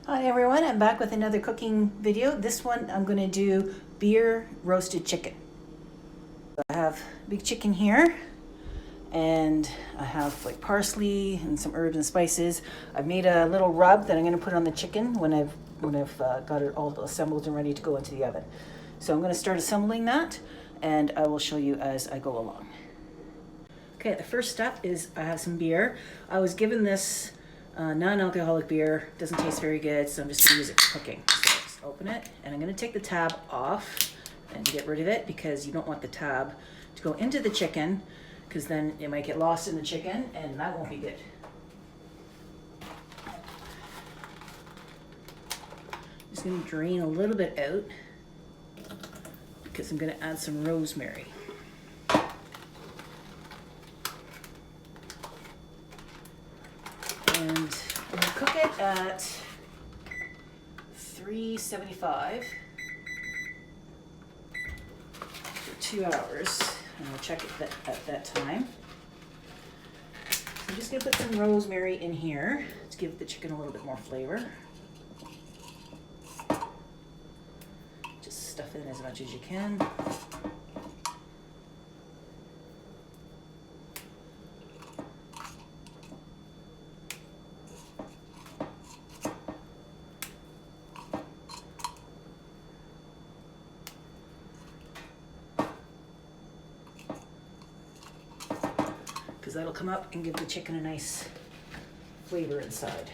Hi everyone, I'm back with another cooking video. This one I'm going to do beer roasted chicken. I have big chicken here and I have like parsley and some herbs and spices. I've made a little rub that I'm going to put on the chicken when I've got it all assembled and ready to go into the oven. So I'm going to start assembling that and I will show you as I go along. Okay, the first step is I have some beer. I was given this non-alcoholic beer. Doesn't taste very good, so I'm just gonna use it for cooking. So just open it, and I'm gonna take the tab off and get rid of it because you don't want the tab to go into the chicken because then it might get lost in the chicken and that won't be good. Just gonna drain a little bit out because I'm gonna add some rosemary. And I'm gonna cook it at 375 for 2 hours. And I'll check it at that time. So I'm just gonna put some rosemary in here to give the chicken a little bit more flavor. Just stuff in as much as you can. Because that'll come up and give the chicken a nice flavor inside.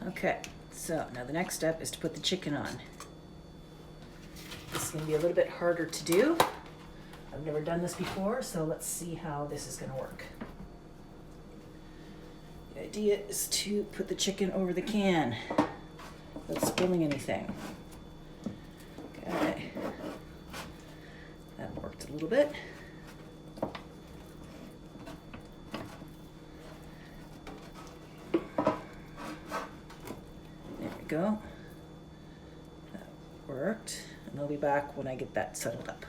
Okay, so now the next step is to put the chicken on. This is going to be a little bit harder to do. I've never done this before, so let's see how this is going to work. The idea is to put the chicken over the can without spilling anything. Okay, that worked a little bit. Go. That worked, and I'll be back when I get that settled up.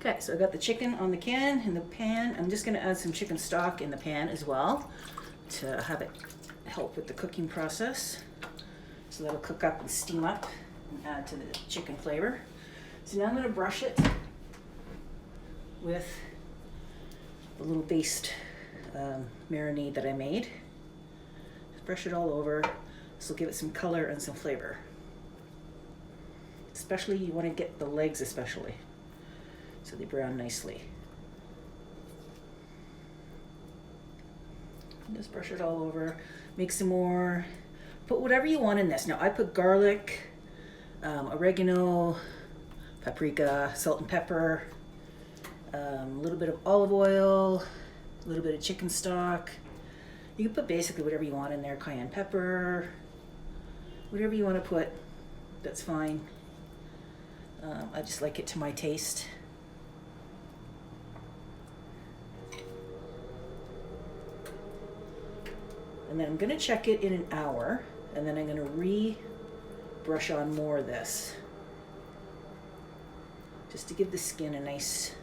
Okay, so I got the chicken on the can in the pan. I'm just going to add some chicken stock in the pan as well to have it help with the cooking process. So that'll cook up and steam up and add to the chicken flavor. So now I'm going to brush it with the little based marinade that I made. Brush it all over. This will give it some color and some flavor. Especially you want to get the legs especially, so they brown nicely. And just brush it all over. Make some more. Put whatever you want in this. Now I put garlic, oregano, paprika, salt and pepper, a little bit of olive oil, a little bit of chicken stock. You can put basically whatever you want in there, cayenne pepper, whatever you want to put, that's fine. I just like it to my taste. And then I'm going to check it in an hour, and then I'm going to re-brush on more of this, just to give the skin a nice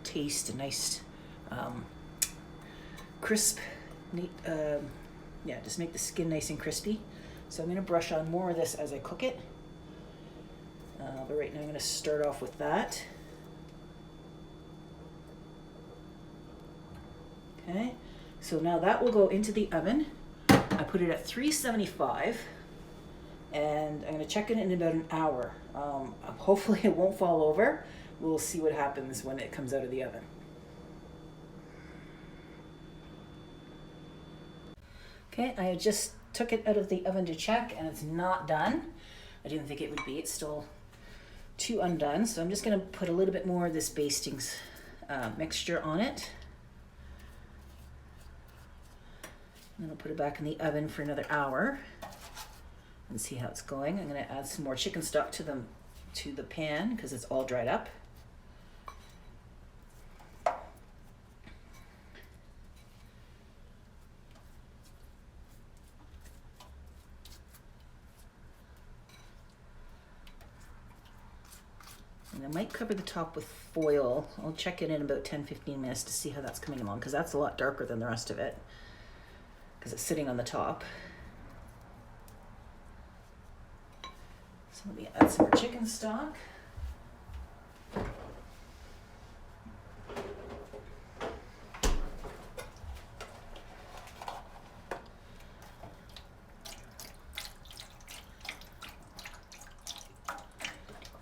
taste, a nice crisp. Just make the skin nice and crispy. So I'm going to brush on more of this as I cook it. But right now I'm going to start off with that. Okay, so now that will go into the oven. I put it at 375 and I'm going to check it in about an hour. Hopefully it won't fall over. We'll see what happens when it comes out of the oven. Okay, I just took it out of the oven to check and it's not done. I didn't think it would be. It's still two undone. So I'm just gonna put a little bit more of this basting mixture on it. And then I'll put it back in the oven for another hour and see how it's going. I'm gonna add some more chicken stock to the pan because it's all dried up. And I might cover the top with foil. I'll check it in about 10-15 minutes to see how that's coming along, because that's a lot darker than the rest of it because it's sitting on the top. So let me add some more chicken stock.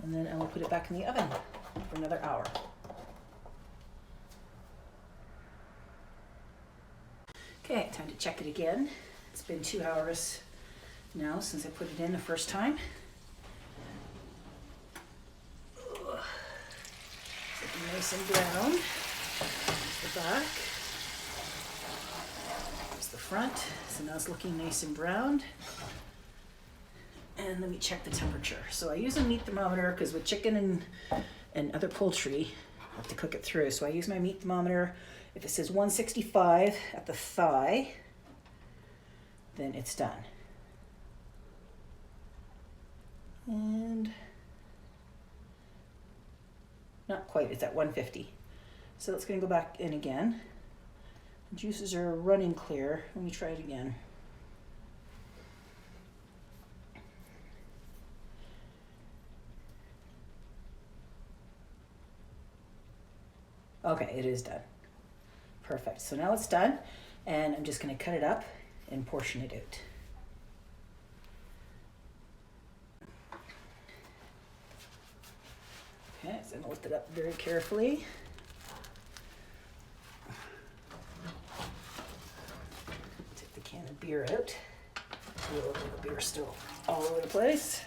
And then I will put it back in the oven for another hour. Okay, time to check it again. It's been 2 hours now since I put it in the first time. It's looking nice and brown. There's the back. There's the front. So now it's looking nice and browned. And let me check the temperature. So I use a meat thermometer because with chicken and other poultry, I have to cook it through. So I use my meat thermometer. If it says 165 at the thigh, then it's done. And not quite, it's at 150. So it's gonna go back in again. The juices are running clear. Let me try it again. Okay, it is done. Perfect. So now it's done, and I'm just going to cut it up and portion it out. Okay, so I'm going to lift it up very carefully. Take the can of beer out. A little bit of beer still all over the place.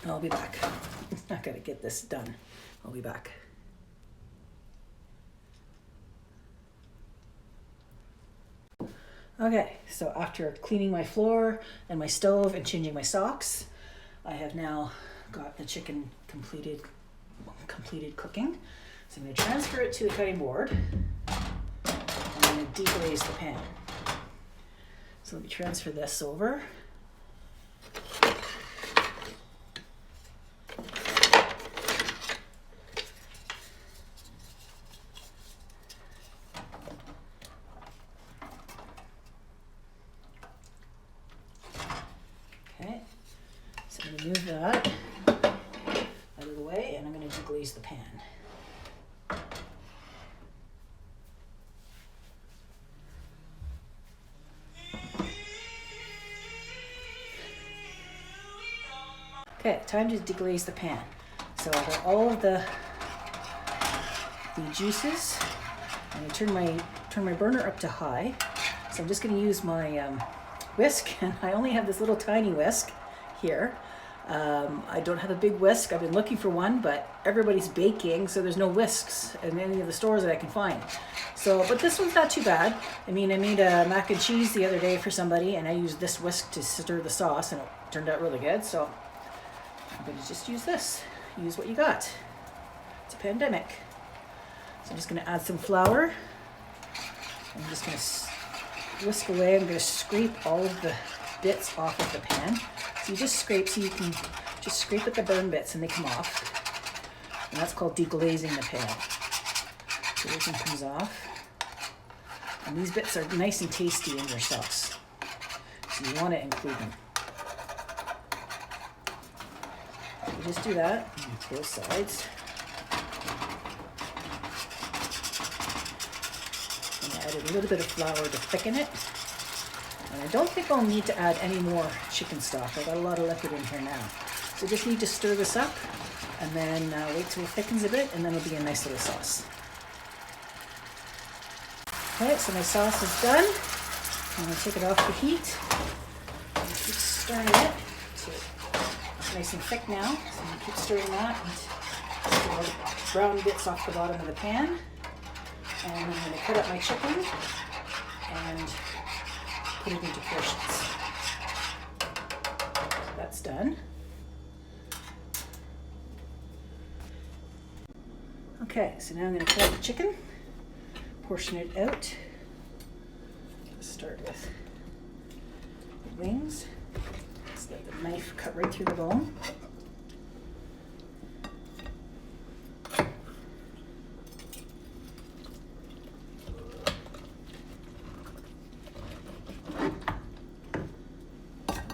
I'll be back. I gotta get this done. I'll be back. Okay, so after cleaning my floor and my stove and changing my socks, I have now got the chicken completed cooking. So I'm gonna transfer it to the cutting board. I'm gonna deglaze the pan. So let me transfer this over. Okay, so I'm going to move that out of the way, and I'm going to deglaze the pan. Okay, time to deglaze the pan. So I got all of the juices, and I turn my burner up to high. So I'm just going to use my whisk, and I only have this little tiny whisk here. I don't have a big whisk. I've been looking for one, but everybody's baking, so there's no whisks in any of the stores that I can find. So, but this one's not too bad. I mean, I made a mac and cheese the other day for somebody, and I used this whisk to stir the sauce, and it turned out really good. So I'm going to just use this. Use what you got. It's a pandemic. So I'm just going to add some flour. I'm just going to whisk away. I'm going to scrape all of the bits off of the pan. So you just scrape, so you can just scrape at the burn bits and they come off. And that's called deglazing the pan. So everything comes off. And these bits are nice and tasty in your sauce. So you want to include them. You just do that on both sides. And I added a little bit of flour to thicken it. And I don't think I'll need to add any more chicken stock. I got a lot of liquid in here now. So just need to stir this up and then wait till it thickens a bit, and then it'll be a nice little sauce. Okay, so my sauce is done. I'm going to take it off the heat. stirring it. It's nice and thick now, so I'm going to keep stirring that and get all the brown bits off the bottom of the pan. And I'm going to cut up my chicken and put it into portions. That's done. Okay, so now I'm going to cut up the chicken, portion it out. Let's start with the wings. Let's let the knife cut right through the bone.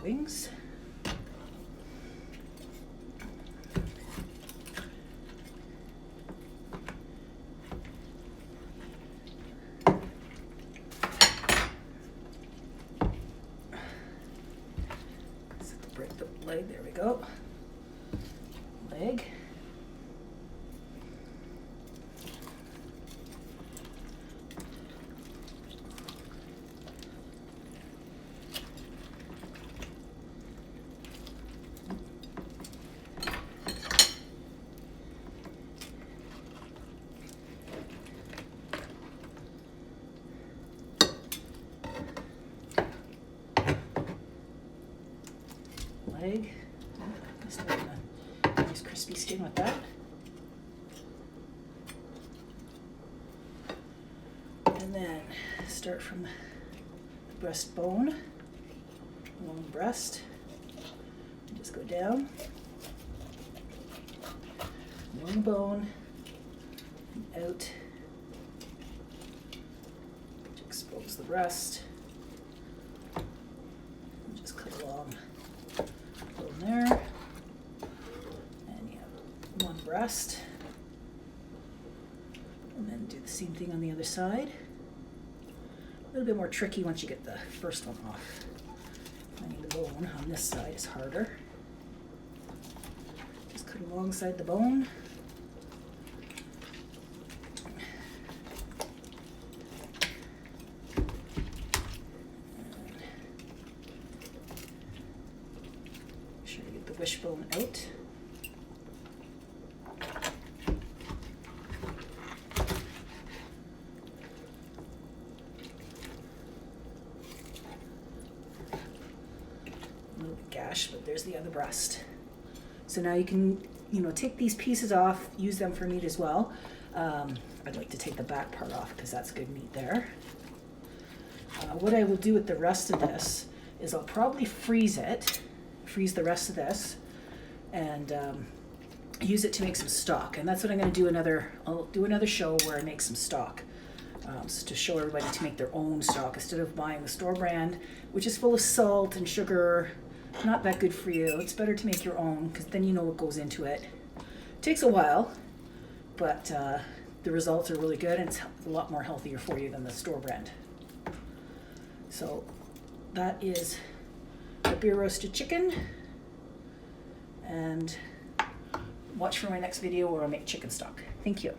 Wings. Break the leg, there we go. Leg. Leg. Just a nice crispy skin with that. And then start from the breastbone, long breast. Just go down, long bone, and out to expose the breast. And just cut along. There, and you have one breast, and then do the same thing on the other side. A little bit more tricky once you get the first one off. Finding the bone on this side is harder. Just cut alongside the bone. Wishbone out. A little bit gash, but there's the other breast. So now you can, take these pieces off, use them for meat as well. I'd like to take the back part off because that's good meat there. What I will do with the rest of this is I'll probably freeze the rest of this and use it to make some stock. And that's what I'm going to do. I'll do another show where I make some stock to show everybody to make their own stock instead of buying the store brand, which is full of salt and sugar, not that good for you. It's better to make your own because then you know what goes into it. It takes a while, but the results are really good and it's a lot more healthier for you than the store brand. So that is the beer roasted chicken, and watch for my next video where I make chicken stock. Thank you.